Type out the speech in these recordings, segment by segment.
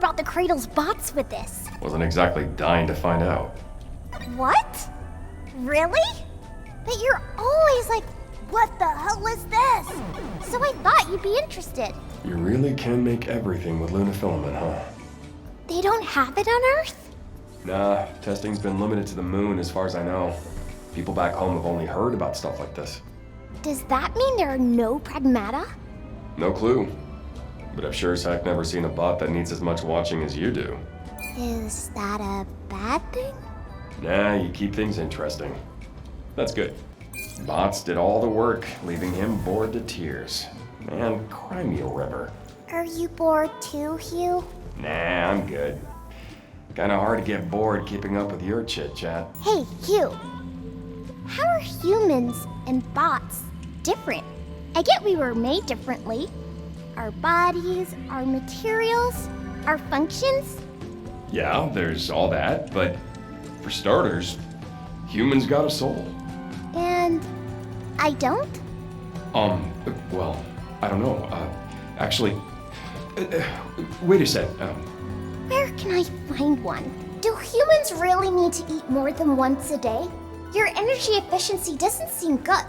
about the Cradle's bots with this. Wasn't exactly dying to find out. What? Really? But you're always like, what the hell is this? So I thought you'd be interested. You really can make everything with lunar filament, huh? They don't have it on Earth? Nah, testing's been limited to the moon as far as I know. People back home have only heard about stuff like this. Does that mean there are no Pragmata? No clue. But I've sure as heck never seen a bot that needs as much watching as you do. Is that a bad thing? Nah, you keep things interesting. That's good. Bots did all the work, leaving him bored to tears. Man, cry me a river. Are you bored too, Hugh? Nah, I'm good. Kinda hard to get bored keeping up with your chit-chat. Hey, Hugh. How are humans and bots different? I get we were made differently. Our bodies, our materials, our functions. Yeah, there's all that, but for starters, humans got a soul. And I don't? Well, I don't know. Actually, wait a sec. Where can I find one? Do humans really need to eat more than once a day? Your energy efficiency doesn't seem good.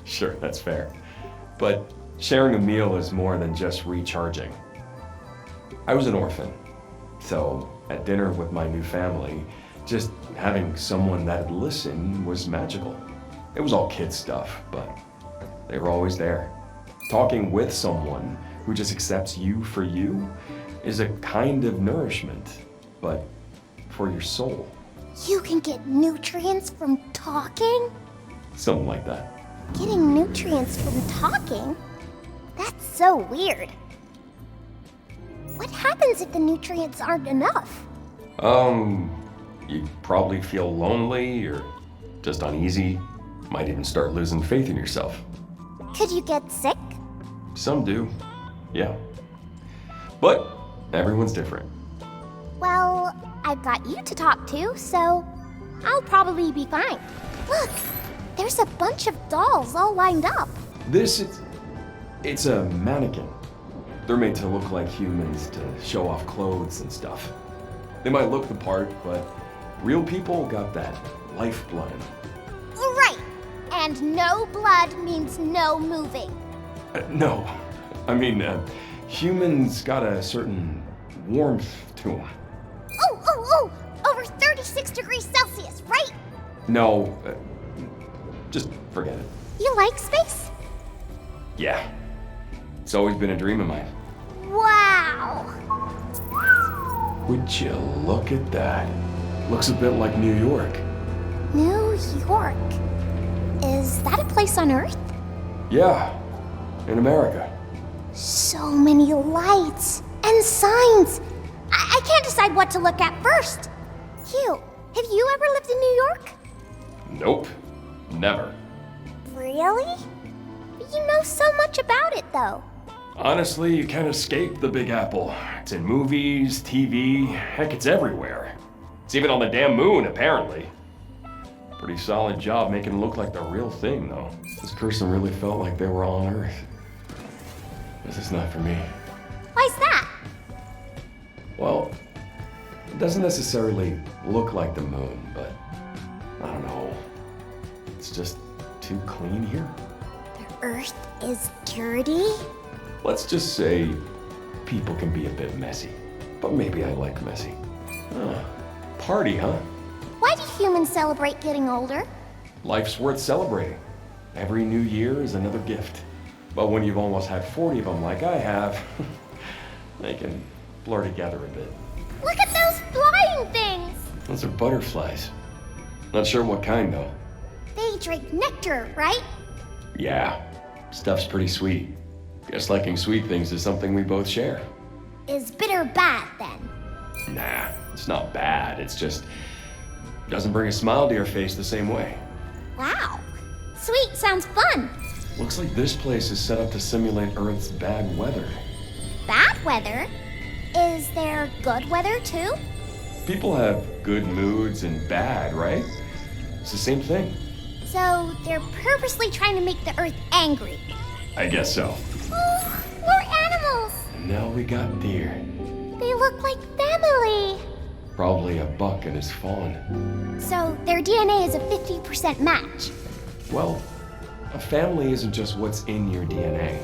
Sure, that's fair. But sharing a meal is more than just recharging. I was an orphan, so at dinner with my new family, just having someone that'd listen was magical. It was all kid stuff, but they were always there. Talking with someone who just accepts you for you is a kind of nourishment, but for your soul. You can get nutrients from talking? Something like that. Getting nutrients from talking? That's so weird. What happens if the nutrients aren't enough? You'd probably feel lonely or just uneasy. Might even start losing faith in yourself. Could you get sick? Some do, yeah. But everyone's different. Well, I've got you to talk to, so I'll probably be fine. Look, there's a bunch of dolls all lined up. It's a mannequin. They're made to look like humans to show off clothes and stuff. They might look the part, but real people got that lifeblood in them. Right, and no blood means no moving. No, I mean, humans got a certain warmth to them. Oh, over 36 degrees Celsius, right? No, just forget it. You like space? Yeah, it's always been a dream of mine. Wow. Would you look at that? Looks a bit like New York. New York? Is that a place on Earth? Yeah, in America. So many lights and signs. I can't decide what to look at first. Hugh, have you ever lived in New York? Nope, never. Really? You know so much about it, though. Honestly, you can't escape the Big Apple. It's in movies, TV, heck, it's everywhere. It's even on the damn moon, apparently. Pretty solid job making it look like the real thing, though. This person really felt like they were on Earth. This is not for me. Why's that? Well, it doesn't necessarily look like the moon, but I don't know. It's just too clean here. The Earth is dirty? Let's just say people can be a bit messy. But maybe I like messy. Party, huh? Why do humans celebrate getting older? Life's worth celebrating. Every new year is another gift. But when you've almost had 40 of them like I have, they can blur together a bit. Look at those flying things! Those are butterflies. Not sure what kind, though. They drink nectar, right? Yeah, stuff's pretty sweet. Guess liking sweet things is something we both share. Is bitter bad, then? Nah, it's not bad. It's just doesn't bring a smile to your face the same way. Wow. Sweet sounds fun. Looks like this place is set up to simulate Earth's bad weather. Bad weather? Is there good weather, too? People have good moods and bad, right? It's the same thing. So they're purposely trying to make the Earth angry. I guess so. Oh, more animals! And now we got deer. They look look like family. Probably a buck and his fawn. So their DNA is a 50% match. Well, a family isn't just what's in your DNA.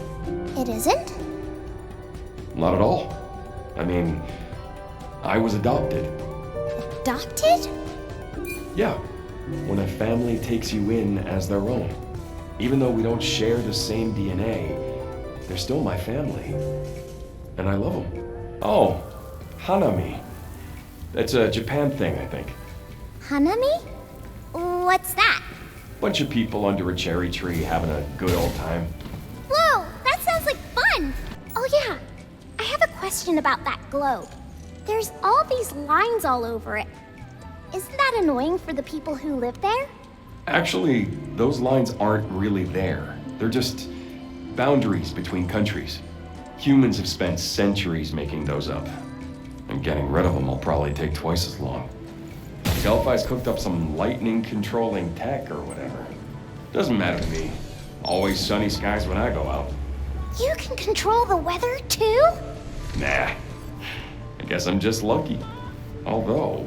It isn't? Not at all. I mean, I was adopted. Adopted? Yeah, when a family takes you in as their own. Even though we don't share the same DNA, they're still my family. And I love them. Oh, Hanami. That's a Japan thing, I think. Hanami? What's that? Bunch of people under a cherry tree having a good old time. Whoa, that sounds like fun! Oh yeah, I have a question about that globe. There's all these lines all over it. Isn't that annoying for the people who live there? Actually, those lines aren't really there. They're just boundaries between countries. Humans have spent centuries making those up. And getting rid of them will probably take twice as long. Delphi's cooked up some lightning-controlling tech or whatever. Doesn't matter to me. Always sunny skies when I go out. You can control the weather too? Nah. I guess I'm just lucky. Although,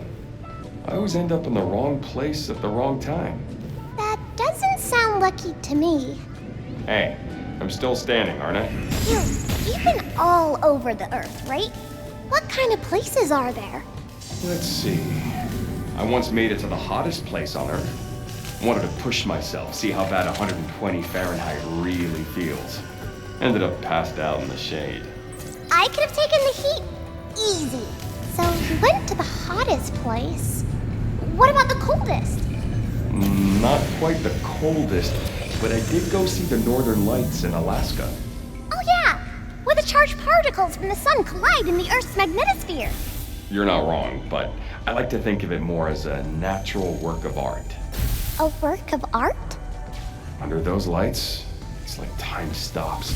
I always end up in the wrong place at the wrong time. That doesn't sound lucky to me. Hey, I'm still standing, aren't I? You've been all over the Earth, right? What kind of places are there? Let's see. I once made it to the hottest place on Earth. Wanted to push myself, see how bad 120 Fahrenheit really feels. Ended up passed out in the shade. I could have taken the heat easy. So you went to the hottest place. What about the coldest? Not quite the coldest, but I did go see the northern lights in Alaska. Oh yeah, where the charged particles from the sun collide in the Earth's magnetosphere. You're not wrong, but I like to think of it more as a natural work of art. A work of art? Under those lights, it's like time stops.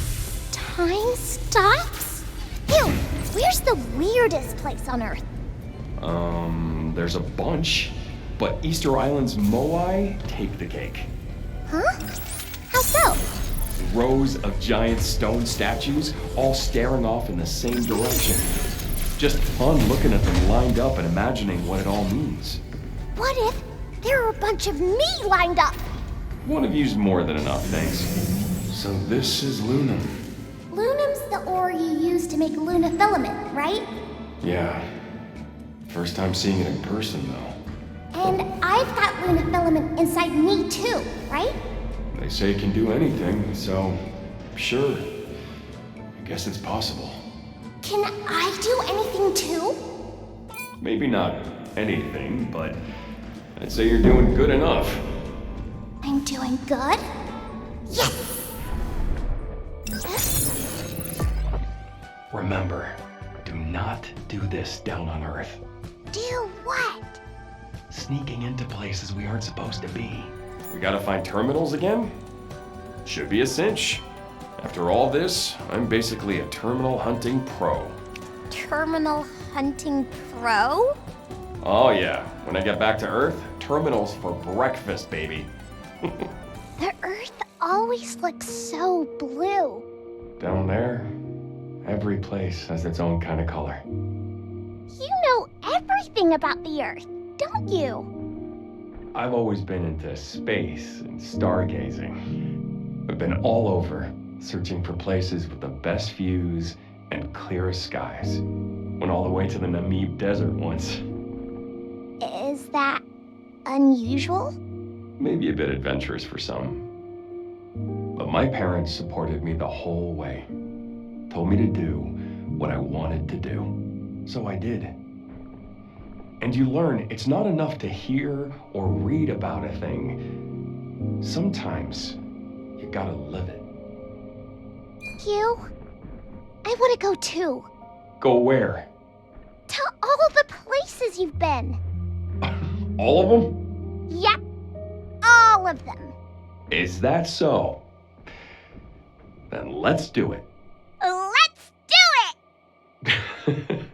Time stops? Ew, where's the weirdest place on Earth? There's a bunch, but Easter Island's Moai take the cake. Huh? How so? Rows of giant stone statues, all staring off in the same direction. Just fun looking at them lined up and imagining what it all means. What if there are a bunch of me lined up? One of you's more than enough, thanks. So this is Luna. Lunam's the ore you use to make Luna filament, right? Yeah. First time seeing it in person, though. And I've got Luna filament inside me too, right? They say it can do anything, so sure. I guess it's possible. Can I do anything too? Maybe not anything, but I'd say you're doing good enough. I'm doing good? Yes! Remember, do not do this down on Earth. Do what? Sneaking into places we aren't supposed to be. We gotta find terminals again? Should be a cinch. After all this, I'm basically a terminal hunting pro. Terminal hunting pro? Oh yeah, when I get back to Earth, terminals for breakfast, baby. The Earth always looks so blue. Down there, every place has its own kind of color. You know everything about the Earth, don't you? I've always been into space and stargazing. I've been all over, searching for places with the best views and clearest skies. Went all the way to the Namib Desert once. Is that unusual? Maybe a bit adventurous for some. But my parents supported me the whole way. Told me to do what I wanted to do. So I did. And you learn it's not enough to hear or read about a thing. Sometimes you gotta live it. Hugh, I want to go too. Go where? To all the places you've been. All of them? Yep, all of them. Is that so? Then let's do it. Let's do it!